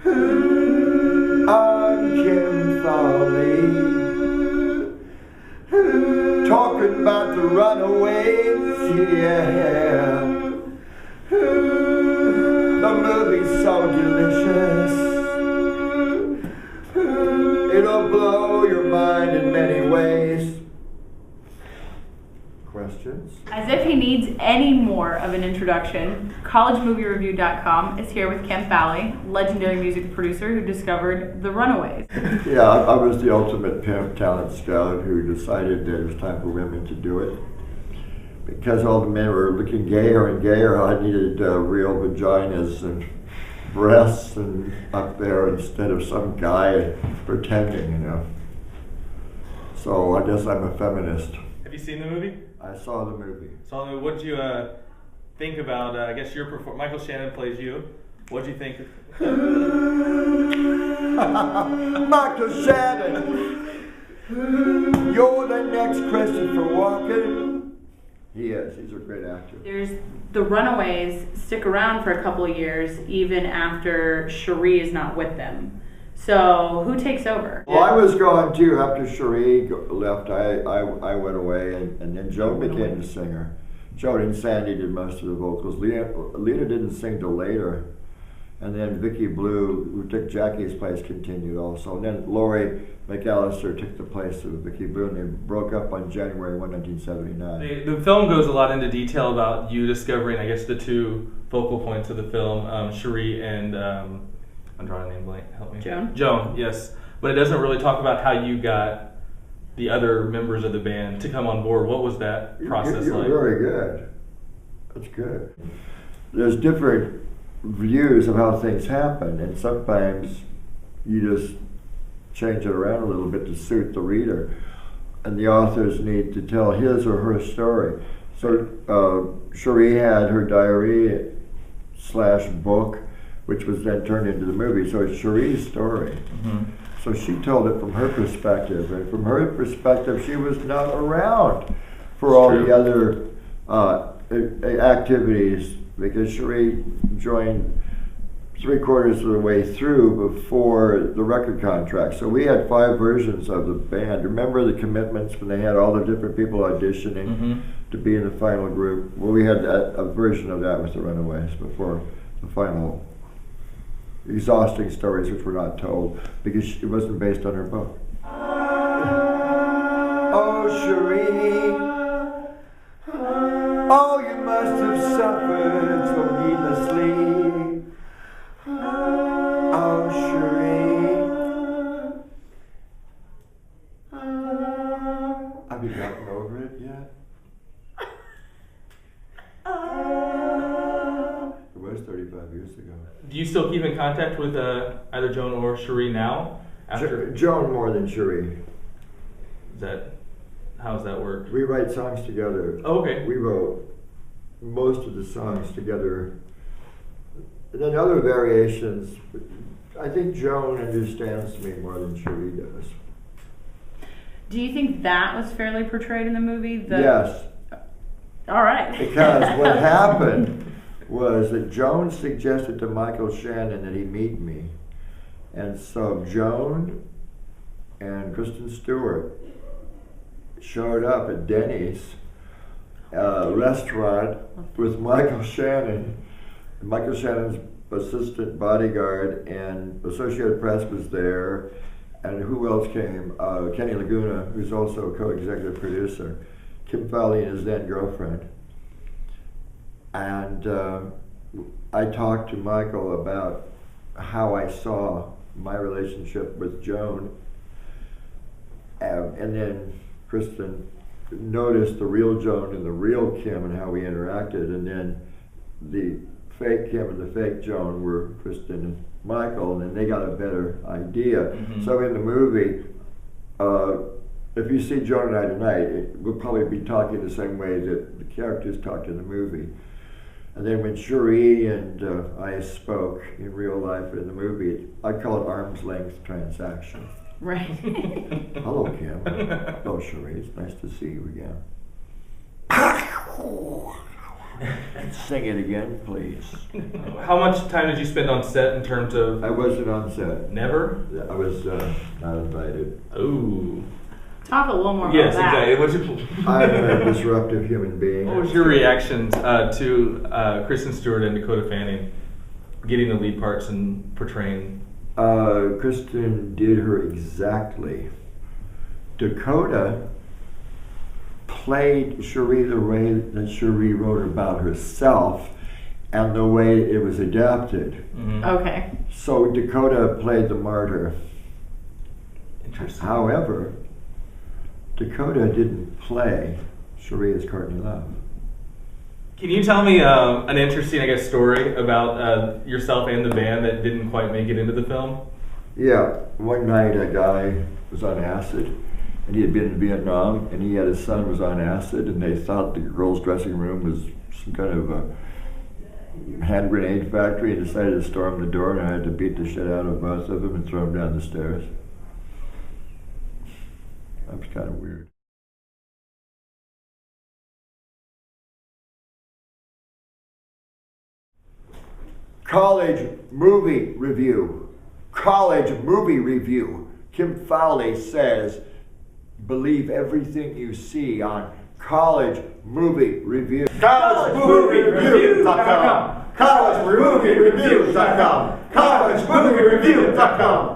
I'm Kim Fowley, talking about the Runaways, yeah. The movie's so delicious, it'll blow your mind in many ways. Questions? As if he needs any more of an introduction, collegemoviereview.com is here with Kim Fowley, legendary music producer who discovered the Runaways. Yeah, I was the ultimate pimp, talent scout who decided that it was time for women to do it. Because all the men were looking gayer and gayer, I needed real vaginas and breasts and up there instead of some guy pretending, you know. So I guess I'm a feminist. Have you seen the movie? I saw the movie. What did you think about, I guess your performance? Michael Shannon plays you. What did you think? Michael Shannon! You're the next Christopher Walken. He is. He's a great actor. There's the Runaways stick around for a couple of years even after Cherie is not with them. So who takes over? Well, I was gone too. After Cherie left, I went away, and then Joan became the singer. Joan and Sandy did most of the vocals. Lita didn't sing till later. And then Vicky Blue, who took Jackie's place, continued also. And then Laurie McAllister took the place of Vicky Blue, and they broke up on January 1, 1979. The film goes a lot into detail about you discovering, I guess, the two focal points of the film, Cherie and, I'm drawing a name blank, help me. Joan, yes. But it doesn't really talk about how you got the other members of the band to come on board. What was that process like? You're very good. That's good. There's different views of how things happen, and sometimes you just change it around a little bit to suit the reader, and the authors need to tell his or her story. So Cherie had her diary / book, which was then turned into the movie. So it's Cherie's story. Mm-hmm. So she told it from her perspective, and from her perspective, she was not around for all the other activities, because Cherie joined 3/4 of the way through before the record contract. So we had 5 versions of the band. Remember the Commitments, when they had all the different people auditioning to be in the final group? Well, we had a version of that with the Runaways before the final exhausting stories, which were not told because it wasn't based on her book. Oh, Cherie, oh, you must have suffered so needlessly. Oh, Cherie, have you gotten over it yet? It was 35 years ago. Do you still keep in contact with either Joan or Cherie now? Joan more than Cherie. How does that work? We write songs together. Oh, okay. We wrote most of the songs together. And then other variations, I think Joan understands me more than Cherie does. Do you think that was fairly portrayed in the movie? Yes. All right. Because what happened was that Joan suggested to Michael Shannon that he meet me. And so Joan and Kristen Stewart showed up at Denny's restaurant with Michael Shannon. Michael Shannon's assistant bodyguard and Associated Press was there. And who else came? Kenny Laguna, who's also a co-executive producer. Kim Fowley and his then girlfriend. And I talked to Michael about how I saw my relationship with Joan. And then Kristen noticed the real Joan and the real Kim and how we interacted. And then the fake Kim and the fake Joan were Kristen and Michael, and then they got a better idea. Mm-hmm. So in the movie, if you see Joan and I tonight, we'll probably be talking the same way that the characters talked in the movie. And then when Cherie and I spoke in real life in the movie, I call it arm's length transaction. Right. Hello, Kim. Hello, Cherie. It's nice to see you again. Sing it again, please. How much time did you spend on set in terms of? I wasn't on set. Never? I was not invited. Ooh. Talk a little more Yes, about that. exactly. I'm a disruptive human being. What was your reaction to Kristen Stewart and Dakota Fanning getting the lead parts and portraying? Kristen did her exactly. Dakota played Cherie the way that Cherie wrote about herself and the way it was adapted. Mm-hmm. Okay. So Dakota played the martyr. Interesting. However, Dakota didn't play Cherie as Courtney Love. Can you tell me an interesting, I guess, story about yourself and the band that didn't quite make it into the film? Yeah, one night a guy was on acid, and he had been in Vietnam, and he had his son was on acid, and they thought the girls' dressing room was some kind of a hand grenade factory, and decided to storm the door, and I had to beat the shit out of both of them and throw them down the stairs. That was kind of weird. College movie review. College movie review. Kim Fowley says, believe everything you see on College Movie Review. CollegeMovieReview.com. CollegeMovieReview.com. CollegeMovieReview.com.